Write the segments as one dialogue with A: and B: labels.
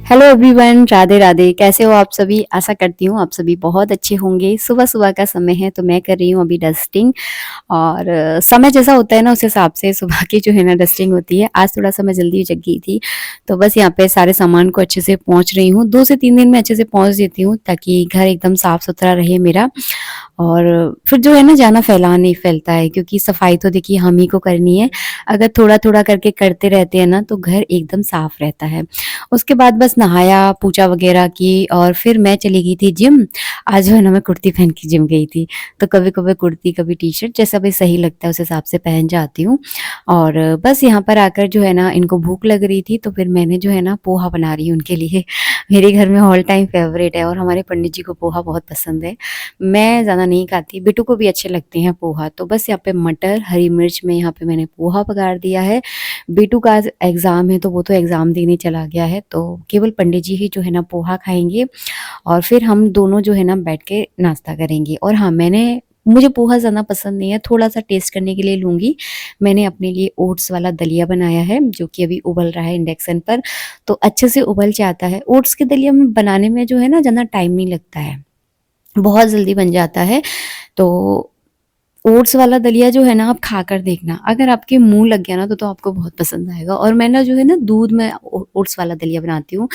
A: Hello everyone, Radhe Radhe. कैसे हो आप सभी? आशा करती हूँ आप सभी बहुत अच्छे होंगे। सुबह सुबह का समय है तो मैं कर रही हूँ अभी डस्टिंग। और समय जैसा होता है ना, उस हिसाब से सुबह की जो है ना डस्टिंग होती है। आज थोड़ा सा मैं जल्दी जग गई थी, तो बस यहाँ पे सारे सामान को अच्छे से पहुँच रही हूँ। 2 से 3 दिन में अच्छे से पहुँच देती हूँ ताकि घर एकदम साफ सुथरा रहे मेरा। और फिर जो है ना, ज़्यादा फैला नहीं फैलता है, क्योंकि सफाई तो देखिए हम ही को करनी है। अगर थोड़ा थोड़ा करके करते रहते हैं ना, तो घर एकदम साफ रहता है। उसके बाद बस नहाया, पूजा वगैरह की और फिर मैं चली गई थी जिम। आज जो है ना, मैं कुर्ती पहन के जिम गई थी। तो कभी-कभी कुर्ती, कभी टी-शर्ट, जैसा भी सही लगता है उस हिसाब से पहन जाती हूँ। और बस यहाँ पर आकर जो है ना, इनको भूख लग रही थी, तो फिर मैंने जो है ना, पोहा बना रही हूँ उनके लिए। मेरे घर में ऑल टाइम फ़ेवरेट है और हमारे पंडित जी को पोहा बहुत पसंद है। मैं ज़्यादा नहीं खाती, बिट्टू को भी अच्छे लगते हैं पोहा। तो बस यहाँ पे मटर, हरी मिर्च में यहाँ पे मैंने पोहा पकाड़ दिया है। बेटू का आज एग्ज़ाम है, तो वो तो एग्ज़ाम देने चला गया है, तो केवल पंडित जी ही जो है ना पोहा खाएँगे और फिर हम दोनों जो है ना बैठ के नाश्ता करेंगे। और हाँ, मुझे पोहा ज़्यादा पसंद नहीं है, थोड़ा-सा टेस्ट करने के लिए लूँगी। मैंने अपने लिए ओट्स वाला दलिया बनाया है, जो कि अभी उबल रहा है इंडक्शन पर, तो अच्छे से उबल जाता है। ओट्स के दलिया में बनाने में जो है ना, ज़्यादा टाइम नहीं लगता है, बहुत जल्दी बन जाता है। तो ओट्स वाला दलिया जो है ना, आप खाकर देखना, अगर आपके मुँह लग गया ना तो आपको बहुत पसंद आएगा। और मैं ना जो है ना, दूध में ओ ओट्स वाला दलिया बनाती हूँ,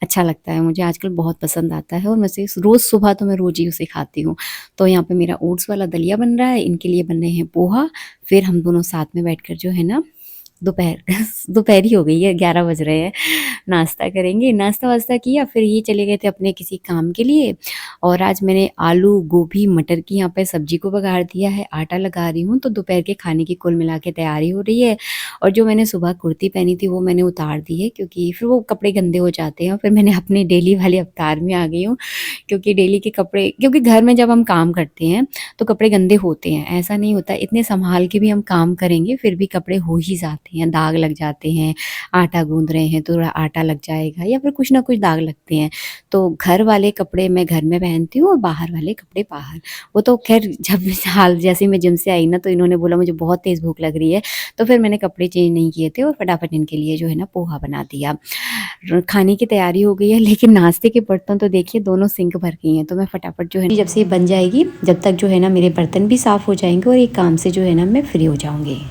A: अच्छा लगता है मुझे, आजकल बहुत पसंद आता है और मैं से रोज़ सुबह तो मैं रोज़ ही उसे खाती हूँ। तो यहाँ पे मेरा ओट्स वाला दलिया बन रहा है, इनके लिए बन रहे हैं पोहा, फिर हम दोनों साथ में बैठकर जो है ना, दोपहर दोपहर ही हो गई है, 11 बज रहे हैं, नाश्ता करेंगे। नाश्ता-वाश्ता किया, फिर ये चले गए थे अपने किसी काम के लिए। और आज मैंने आलू, गोभी, मटर की यहाँ पे सब्ज़ी को बघार दिया है, आटा लगा रही हूँ, तो दोपहर के खाने की कुल मिला के तैयारी हो रही है। और जो मैंने सुबह कुर्ती पहनी थी वो मैंने उतार दी है, क्योंकि फिर वो कपड़े गंदे हो जाते हैं। फिर मैंने अपने डेली वाले अवतार में आ गई हूँ, क्योंकि डेली के कपड़े, क्योंकि घर में जब हम काम करते हैं तो कपड़े गंदे होते हैं, ऐसा नहीं होता, इतने संभाल के भी हम काम करेंगे फिर भी कपड़े हो ही जाते हैं, दाग लग जाते हैं। आटा गूँध रहे हैं तो थोड़ा आटा लग जाएगा या फिर कुछ ना कुछ दाग लगते हैं। तो घर वाले कपड़े मैं घर में पहनती हूँ और बाहर वाले कपड़े बाहर। वो तो ख़ैर जब हाल जैसे ही मैं जिम से आई ना, तो इन्होंने बोला मुझे बहुत तेज़ भूख लग रही है, तो फिर मैंने कपड़े चेंज नहीं किए थे और फटाफट इनके लिए जो है ना पोहा बना दिया। खाने की तैयारी हो गई है, लेकिन नाश्ते के बर्तन तो देखिए दोनों सिंक भर गई हैं, तो मैं फटाफट जो है, जब से ये बन जाएगी, जब तक जो है ना मेरे बर्तन भी साफ़ हो जाएंगे और एक काम से जो है ना मैं फ्री हो जाऊँगी।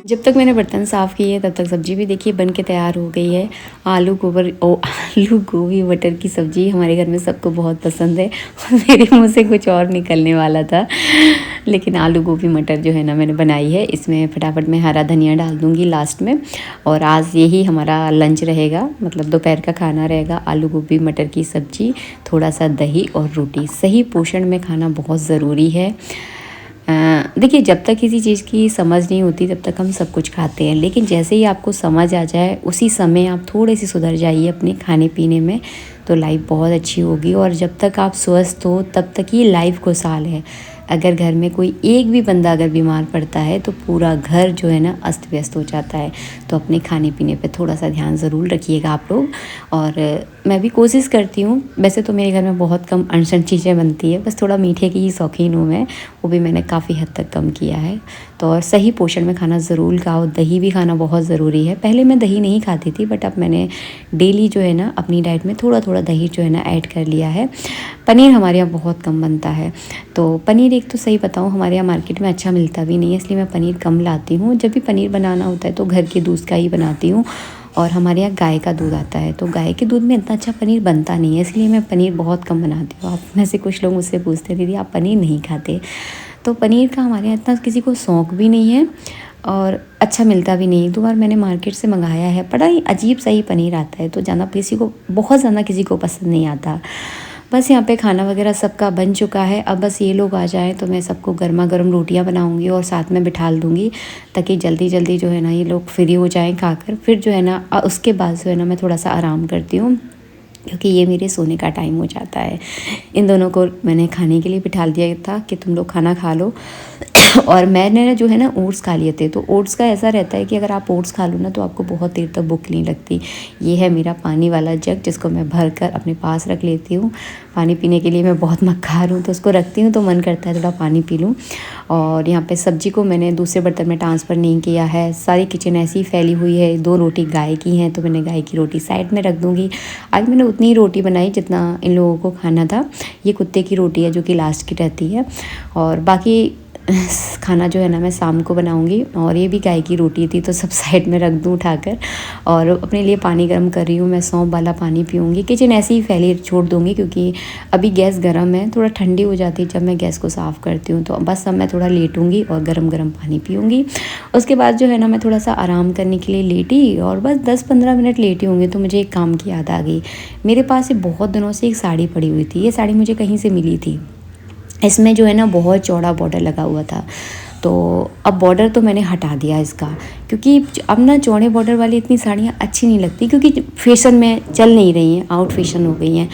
A: जब तक मैंने बर्तन साफ़ किए तब तक सब्ज़ी भी देखिए बन के तैयार हो गई है। आलू गोभी मटर की सब्ज़ी हमारे घर में सबको बहुत पसंद है और मेरे मुँह से कुछ और निकलने वाला था, लेकिन आलू गोभी मटर जो है ना मैंने बनाई है। इसमें फटाफट मैं हरा धनिया डाल दूँगी लास्ट में। और आज यही हमारा लंच रहेगा, मतलब दोपहर का खाना रहेगा, आलू गोभी मटर की सब्ज़ी, थोड़ा सा दही और रोटी। सही पोषण में खाना बहुत ज़रूरी है। देखिए, जब तक किसी चीज़ की समझ नहीं होती तब तक हम सब कुछ खाते हैं, लेकिन जैसे ही आपको समझ आ जाए उसी समय आप थोड़े से सुधर जाइए अपने खाने पीने में, तो लाइफ बहुत अच्छी होगी। और जब तक आप स्वस्थ हो तब तक ही लाइफ खुशहाल है। अगर घर में कोई एक भी बंदा अगर बीमार पड़ता है तो पूरा घर जो है ना अस्त व्यस्त हो जाता है। तो अपने खाने पीने पे थोड़ा सा ध्यान ज़रूर रखिएगा आप लोग। और मैं भी कोशिश करती हूँ, वैसे तो मेरे घर में बहुत कम अनसन चीज़ें बनती है, बस थोड़ा मीठे की ही शौकीन हूँ मैं, वो भी मैंने काफ़ी हद तक कम किया है। तो और सही पोषण में खाना ज़रूर खाओ, दही भी खाना बहुत ज़रूरी है। पहले मैं दही नहीं खाती थी, बट अब मैंने डेली जो है ना अपनी डाइट में थोड़ा थोड़ा दही जो है ना ऐड कर लिया है। पनीर हमारे यहाँ बहुत कम बनता है, तो पनीर एक तो सही बताऊँ हमारे यहाँ मार्केट में अच्छा मिलता भी नहीं है, इसलिए मैं पनीर कम लाती हूँ। जब भी पनीर बनाना होता है तो घर के दूध का ही बनाती हूँ। और हमारे यहाँ गाय का दूध आता है, तो गाय के दूध में इतना अच्छा पनीर बनता नहीं है, इसलिए मैं पनीर बहुत कम बनाती हूँ। आप में से कुछ लोग मुझसे पूछते हैं दीदी आप पनीर नहीं खाते, तो पनीर का हमारे यहाँ इतना किसी को शौक़ भी नहीं है और अच्छा मिलता भी नहीं। 2 बार मैंने मार्केट से मंगाया है, बड़ा ही अजीब सा ही पनीर आता है, तो ज़्यादा किसी को बहुत ज़्यादा किसी को पसंद नहीं आता। बस यहाँ पे खाना वगैरह सबका बन चुका है। अब बस ये लोग आ जाएँ तो मैं सबको गर्मा गर्म रोटियाँ बनाऊँगी और साथ में बिठाल दूँगी, ताकि जल्दी जल्दी जो है ना ये लोग फ्री हो जाएँ खाकर। फिर जो है ना उसके बाद जो है ना मैं थोड़ा सा आराम करती हूँ। क्योंकि ये मेरे सोने का टाइम हो जाता है। इन दोनों को मैंने खाने के लिए बिठा दिया था कि तुम लोग खाना खा लो। और मैंने जो है ना ओट्स खा लिए थे। तो ओट्स का ऐसा रहता है कि अगर आप ओट्स खा लो ना तो आपको बहुत देर तक भूख नहीं लगती। ये है मेरा पानी वाला जग जिसको मैं भर कर अपने पास रख लेती हूँ। पानी पीने के लिए मैं बहुत मक्कार हूँ, तो उसको रखती हूँ तो मन करता है थोड़ा पानी पी लूँ। और यहाँ पे सब्जी को मैंने दूसरे बर्तन में ट्रांसफ़र नहीं किया है। सारी किचन ऐसी ही फैली हुई है। 2 रोटी गाय की हैं तो मैंने गाय की रोटी साइड में रख दूँगी। आज मैंने उतनी ही रोटी बनाई जितना इन लोगों को खाना था। ये कुत्ते की रोटी है जो कि लास्ट की रहती है, और बाकी खाना जो है ना मैं शाम को बनाऊंगी। और ये भी गाय की रोटी थी तो सब साइड में रख दूँ उठाकर। और अपने लिए पानी गर्म कर रही हूँ, मैं सौंफ वाला पानी पीऊँगी। किचन ऐसे ही फैली छोड़ दूँगी क्योंकि अभी गैस गर्म है, थोड़ा ठंडी हो जाती है जब मैं गैस को साफ़ करती हूँ। तो बस अब मैं थोड़ा लेटूँगी और गर्म गर्म पानी पीऊँगी। उसके बाद जो है ना मैं थोड़ा सा आराम करने के लिए लेटी, और बस 10-15 मिनट लेटी होंगी तो मुझे एक काम की याद आ गई। मेरे पास ये बहुत दिनों से एक साड़ी पड़ी हुई थी। ये साड़ी मुझे कहीं से मिली थी। इसमें जो है ना बहुत चौड़ा बॉर्डर लगा हुआ था। तो अब बॉर्डर तो मैंने हटा दिया इसका, क्योंकि अब ना चौड़े बॉर्डर वाली इतनी साड़ियाँ अच्छी नहीं लगती, क्योंकि फैशन में चल नहीं रही हैं, आउट फैशन हो गई हैं।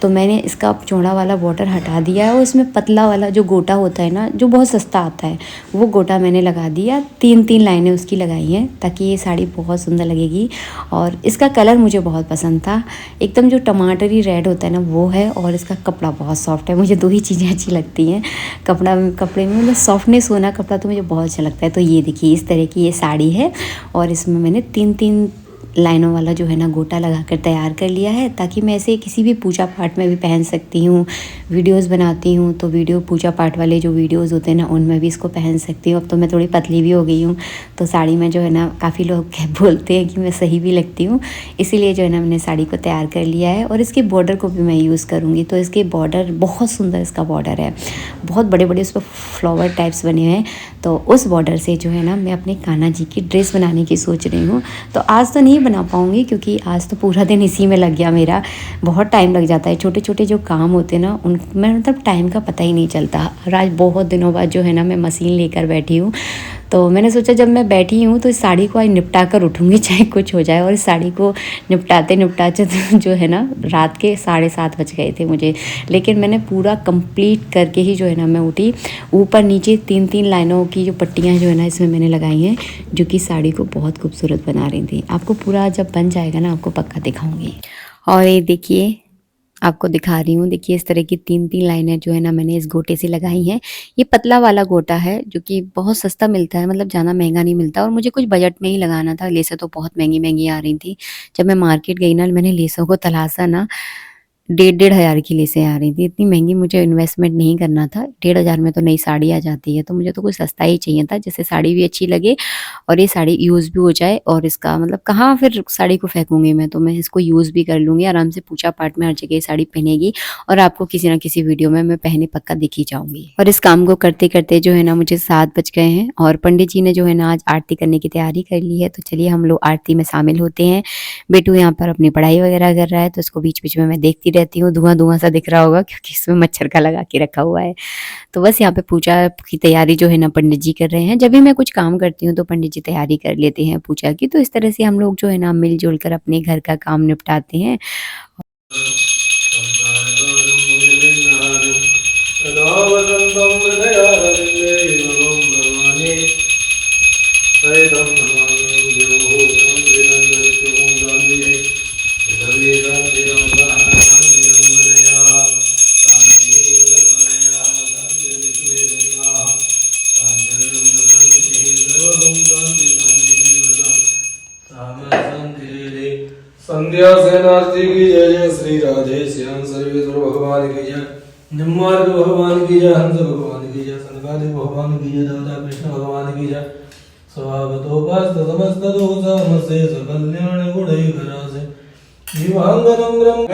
A: तो मैंने इसका चौड़ा वाला बॉर्डर हटा दिया है और इसमें पतला वाला जो गोटा होता है ना, जो बहुत सस्ता आता है, वो गोटा मैंने लगा दिया। 3-3 लाइनें उसकी लगाई हैं ताकि ये साड़ी बहुत सुंदर लगेगी। और इसका कलर मुझे बहुत पसंद था, एकदम जो टमाटरी रेड होता है ना वो है, और इसका कपड़ा बहुत सॉफ्ट है। मुझे 2 ही चीज़ें अच्छी लगती हैं कपड़े में, मतलब सॉफ्टनेस होना कपड़ा तो मुझे बहुत अच्छा लगता है। तो ये देखिए इस तरह की ये साड़ी है, और इसमें मैंने 3-3 लाइनों वाला जो है ना गोटा लगा कर तैयार कर लिया है, ताकि मैं इसे किसी भी पूजा पाठ में भी पहन सकती हूँ। वीडियोस बनाती हूँ तो पूजा पाठ वाले जो वीडियोस होते हैं ना उनमें भी इसको पहन सकती हूँ। अब तो मैं थोड़ी पतली भी हो गई हूँ तो साड़ी में जो है ना काफ़ी लोग बोलते हैं कि मैं सही भी लगती हूँ। इसीलिए जो है ना मैंने साड़ी को तैयार कर लिया है, और इसके बॉर्डर को भी मैं यूज़ करूँगी। तो इसके बॉर्डर बहुत सुंदर, इसका बॉर्डर है बहुत बड़े बड़े, उस पर फ्लावर टाइप्स बने हुए हैं। तो उस बॉर्डर से जो है ना मैं अपने कान्हा जी की ड्रेस बनाने की सोच रही हूँ। तो आज तो नहीं बना पाऊँगी क्योंकि आज तो पूरा दिन इसी में लग गया मेरा। बहुत टाइम लग जाता है, छोटे छोटे जो काम होते हैं ना उनमें मतलब टाइम का पता ही नहीं चलता। और आज बहुत दिनों बाद जो है ना मैं मशीन लेकर बैठी हूँ। तो मैंने सोचा जब मैं बैठी हूँ तो इस साड़ी को आज निपटा कर उठूँगी चाहे कुछ हो जाए। और इस साड़ी को निपटाते निपटाते जो है ना रात के 7:30 बज गए थे मुझे, लेकिन मैंने पूरा कंप्लीट करके ही जो है ना मैं उठी। ऊपर नीचे 3-3 लाइनों की जो पट्टियाँ जो है ना इसमें मैंने लगाई हैं, जो कि साड़ी को बहुत खूबसूरत बना रही थी। आपको पूरा जब बन जाएगा ना आपको पक्का दिखाऊंगी। और ये देखिए आपको दिखा रही हूँ, देखिए इस तरह की 3-3 लाइनें जो है ना मैंने इस गोटे से लगाई हैं। ये पतला वाला गोटा है जो कि बहुत सस्ता मिलता है, मतलब ज़्यादा महंगा नहीं मिलता। और मुझे कुछ बजट में ही लगाना था, लेसें तो बहुत महंगी महंगी आ रही थी। जब मैं मार्केट गई ना मैंने लेसों को तलाशा ना, 1,500 हज़ार की लेसें आ रही थी। इतनी महंगी मुझे इन्वेस्टमेंट नहीं करना था। 1,500 में तो नई साड़ी आ जाती है, तो मुझे तो कुछ सस्ता ही चाहिए था जिससे साड़ी भी अच्छी लगे और ये साड़ी यूज़ भी हो जाए। और इसका मतलब कहाँ फिर साड़ी को फेंकूँगी मैं, तो मैं इसको यूज़ भी कर लूँगी आराम से। पूजा पाठ में हर जगह ये साड़ी पहनेगी और आपको किसी न किसी वीडियो में मैं पहने पक्का दिख ही जाऊँगी। और इस काम को करते-करते जो है ना मुझे 7 बज गए हैं, और पंडित जी ने जो है ना आज आरती करने की तैयारी कर ली है। तो चलिए हम लोग आरती में शामिल होते हैं। बेटू यहाँ पर अपनी पढ़ाई वगैरह कर रहा है, तो इसको बीच-बीच में मैं देखती रहती हूँ। धुआँ-धुआँ सा दिख रहा होगा क्योंकि इसमें मच्छर का लगा के रखा हुआ है। तो बस यहाँ पे पूजा की तैयारी जो है ना पंडित जी कर रहे हैं। जब भी मैं कुछ काम करती हूँ तो पंडित जी तैयारी कर लेते हैं पूजा की। तो इस तरह से हम लोग जो है ना मिल-जुल कर अपने घर का काम निपटाते हैं।
B: संध्या सेनार्थी की जय जय श्री राधे श्याम सर्वेश्वर भगवान की जय, निम्मार्ग भगवान की जय, हंस भगवान की जय, सनकादिक भगवान की जय, देवता कृष्ण भगवान की जय। स्वभावतोपास्त समस्त दोषामसे सकल्याण गुणैकरासे जीवांगनम ब्रह्म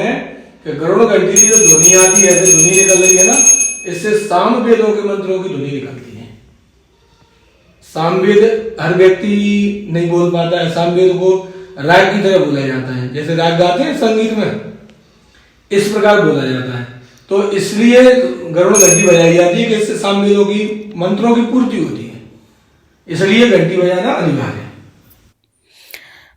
B: कि गरुड़ घंटी की जो ध्वनि आती है, ऐसे ध्वनि निकल रही है ना, इससे सामवेदों के मंत्रों की ध्वनि निकलती है। सामवेद हर व्यक्ति नहीं बोल पाता है। सामवेद को राग की तरह बोला जाता है, जैसे राग गाते हैं संगीत में, इस प्रकार बोला जाता है। तो इसलिए गरुड़ घंटी बजाई जाती है कि इससे सामवेदों की मंत्रों की पूर्ति होती है, इसलिए घंटी बजाना अनिवार्य है।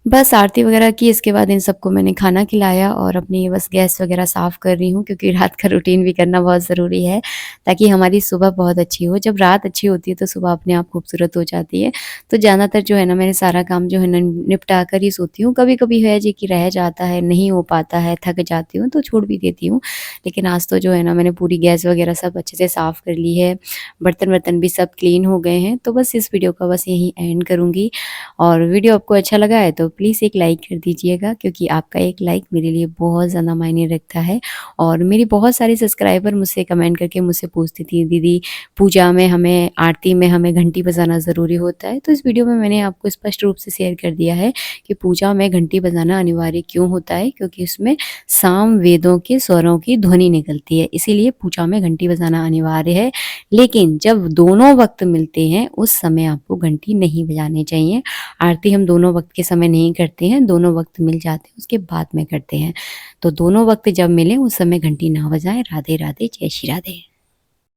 A: बस आरती वगैरह की, इसके बाद इन सबको मैंने खाना खिलाया और अपनी बस गैस वगैरह साफ़ कर रही हूँ, क्योंकि रात का रूटीन भी करना बहुत ज़रूरी है, ताकि हमारी सुबह बहुत अच्छी हो। जब रात अच्छी होती है तो सुबह अपने आप खूबसूरत हो जाती है। तो ज़्यादातर जो है ना, मैंने सारा काम जो है ना निपटा कर ही सोती हूँ। कभी-कभी है जी कि रह जाता है, नहीं हो पाता है, थक जाती हूँ तो छोड़ भी देती हूँ। लेकिन आज तो जो है ना, मैंने पूरी गैस वगैरह सब अच्छे से साफ़ कर ली है, बर्तन-वर्तन भी सब क्लीन हो गए हैं। तो बस इस वीडियो का बस यहीं एंड करूँगी, और वीडियो आपको अच्छा लगा है तो प्लीज़ एक लाइक कर दीजिएगा, क्योंकि आपका एक लाइक मेरे लिए बहुत ज़्यादा मायने रखता है। और मेरी बहुत सारी सब्सक्राइबर मुझसे कमेंट करके मुझसे पूछती थी, दीदी पूजा में हमें, आरती में हमें घंटी बजाना ज़रूरी होता है। तो इस वीडियो में मैंने आपको स्पष्ट रूप से शेयर कर दिया है कि पूजा में घंटी बजाना अनिवार्य क्यों होता है, क्योंकि उसमें साम वेदों के स्वरों की ध्वनि निकलती है, इसीलिए पूजा में घंटी बजाना अनिवार्य है। लेकिन जब दोनों वक्त मिलते हैं उस समय आपको घंटी नहीं बजानी चाहिए। आरती हम दोनों वक़्त के समय नहीं करते हैं, दोनों वक़्त मिल जाते हैं उसके बाद में करते हैं। तो दोनों वक़्त जब मिले उस समय घंटी ना बजाएँ। राधे राधे, जय श्री राधे।